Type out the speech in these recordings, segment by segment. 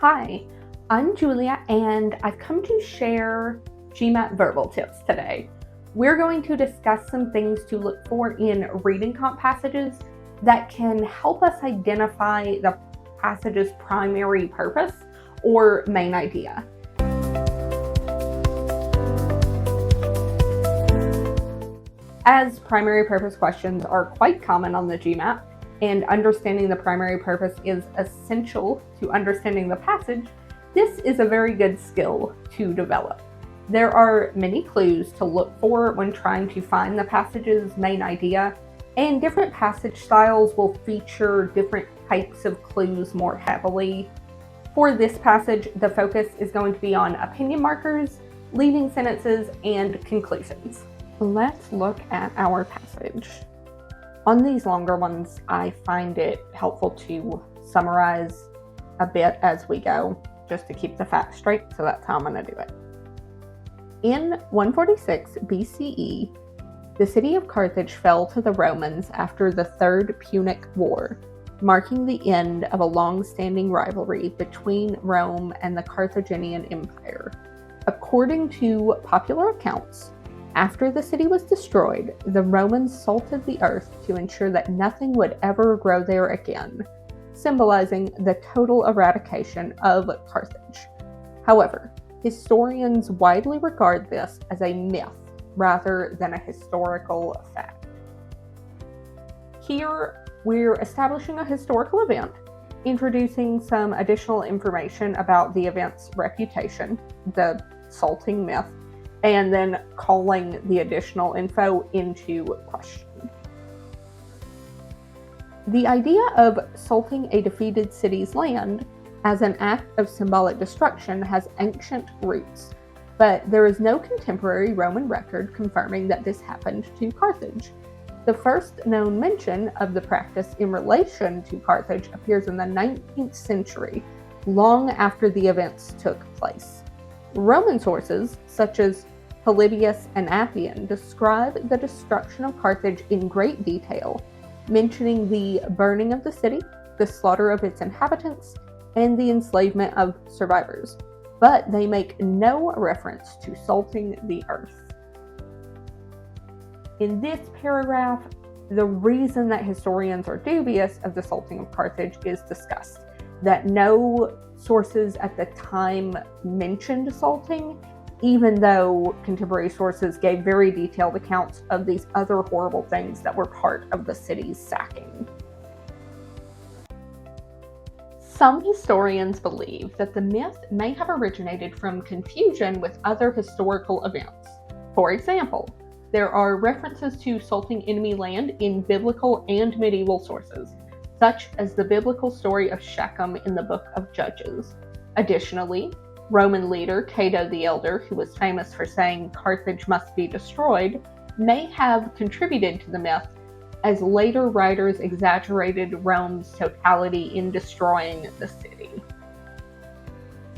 Hi, I'm Julia, and I've come to share GMAT verbal tips today. We're going to discuss some things to look for in reading comp passages that can help us identify the passage's primary purpose or main idea. As primary purpose questions are quite common on the GMAT, and understanding the primary purpose is essential to understanding the passage, this is a very good skill to develop. There are many clues to look for when trying to find the passage's main idea, and different passage styles will feature different types of clues more heavily. For this passage, the focus is going to be on opinion markers, leading sentences, and conclusions. Let's look at our passage. On these longer ones, I find it helpful to summarize a bit as we go, just to keep the facts straight, so that's how I'm going to do it. In 146 BCE, the city of Carthage fell to the Romans after the Third Punic War, marking the end of a long-standing rivalry between Rome and the Carthaginian Empire. According to popular accounts, after the city was destroyed, the Romans salted the earth to ensure that nothing would ever grow there again, symbolizing the total eradication of Carthage. However, historians widely regard this as a myth rather than a historical fact. Here, we're establishing a historical event, introducing some additional information about the event's reputation, the salting myth, and then calling the additional info into question. The idea of salting a defeated city's land as an act of symbolic destruction has ancient roots, but there is no contemporary Roman record confirming that this happened to Carthage. The first known mention of the practice in relation to Carthage appears in the 19th century, long after the events took place. Roman sources, such as Polybius and Appian, describe the destruction of Carthage in great detail, mentioning the burning of the city, the slaughter of its inhabitants, and the enslavement of survivors, but they make no reference to salting the earth. In this paragraph, the reason that historians are dubious of the salting of Carthage is discussed, that no sources at the time mentioned salting, even though contemporary sources gave very detailed accounts of these other horrible things that were part of the city's sacking. Some historians believe that the myth may have originated from confusion with other historical events. For example, there are references to salting enemy land in biblical and medieval sources, such as the biblical story of Shechem in the book of Judges. Additionally, Roman leader Cato the Elder, who was famous for saying Carthage must be destroyed, may have contributed to the myth, as later writers exaggerated Rome's totality in destroying the city.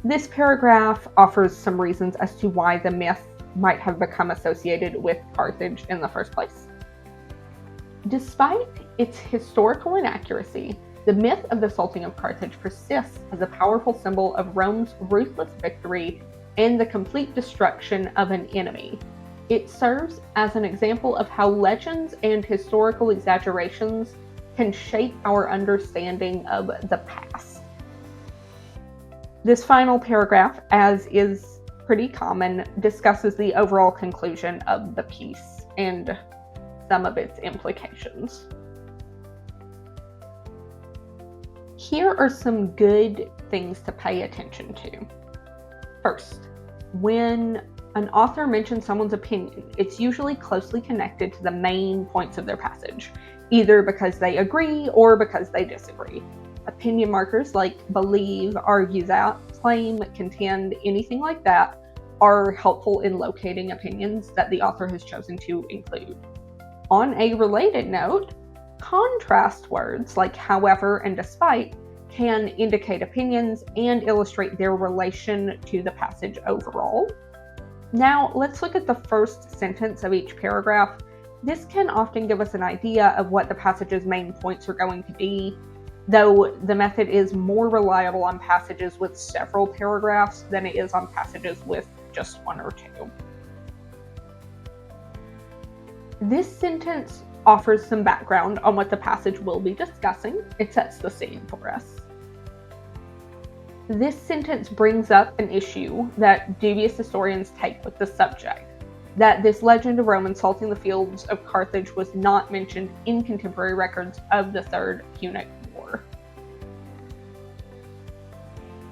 This paragraph offers some reasons as to why the myth might have become associated with Carthage in the first place. Despite its historical inaccuracy, the myth of the salting of Carthage persists as a powerful symbol of Rome's ruthless victory and the complete destruction of an enemy. It serves as an example of how legends and historical exaggerations can shape our understanding of the past. This final paragraph, as is pretty common, discusses the overall conclusion of the piece and some of its implications. Here are some good things to pay attention to. First, when an author mentions someone's opinion, it's usually closely connected to the main points of their passage, either because they agree or because they disagree. Opinion markers like believe, argue that, claim, contend, anything like that are helpful in locating opinions that the author has chosen to include. On a related note, contrast words like however and despite can indicate opinions and illustrate their relation to the passage overall. Now, let's look at the first sentence of each paragraph. This can often give us an idea of what the passage's main points are going to be. though the method is more reliable on passages with several paragraphs than it is on passages with just one or two. This sentence offers some background on what the passage will be discussing. It sets the scene for us. This sentence brings up an issue that dubious historians take with the subject, that this legend of Rome salting the fields of Carthage was not mentioned in contemporary records of the Third Punic War.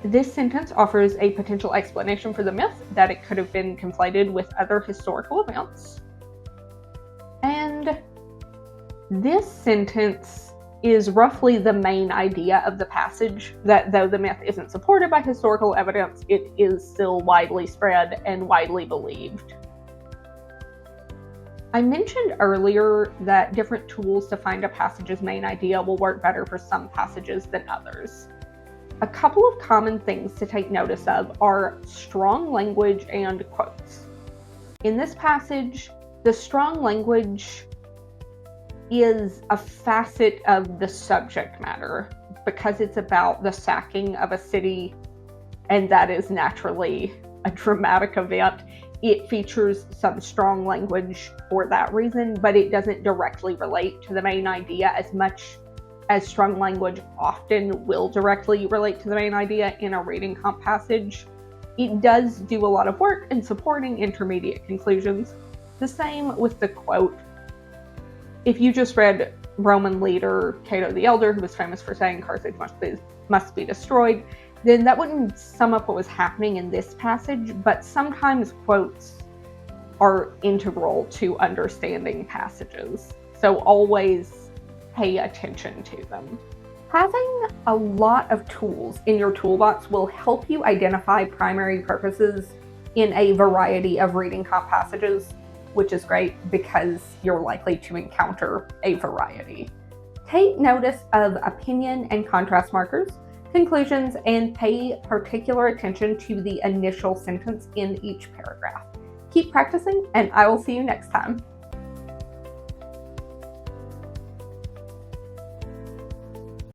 This sentence offers a potential explanation for the myth that it could have been conflated with other historical events. And this sentence is roughly the main idea of the passage, that though the myth isn't supported by historical evidence, it is still widely spread and widely believed. I mentioned earlier that different tools to find a passage's main idea will work better for some passages than others. A couple of common things to take notice of are strong language and quotes. In this passage, the strong language is a facet of the subject matter because it's about the sacking of a city, and that is naturally a dramatic event. It features some strong language for that reason, but it doesn't directly relate to the main idea as much as strong language often will directly relate to the main idea in a reading comp passage. It does do a lot of work in supporting intermediate conclusions. The same with the quote. If you just read Roman leader Cato the Elder, who was famous for saying Carthage must be destroyed, then that wouldn't sum up what was happening in this passage, but sometimes quotes are integral to understanding passages, so always pay attention to them. Having a lot of tools in your toolbox will help you identify primary purposes in a variety of reading comp passages, which is great because you're likely to encounter a variety. Take notice of opinion and contrast markers, conclusions, and pay particular attention to the initial sentence in each paragraph. Keep practicing, and I will see you next time.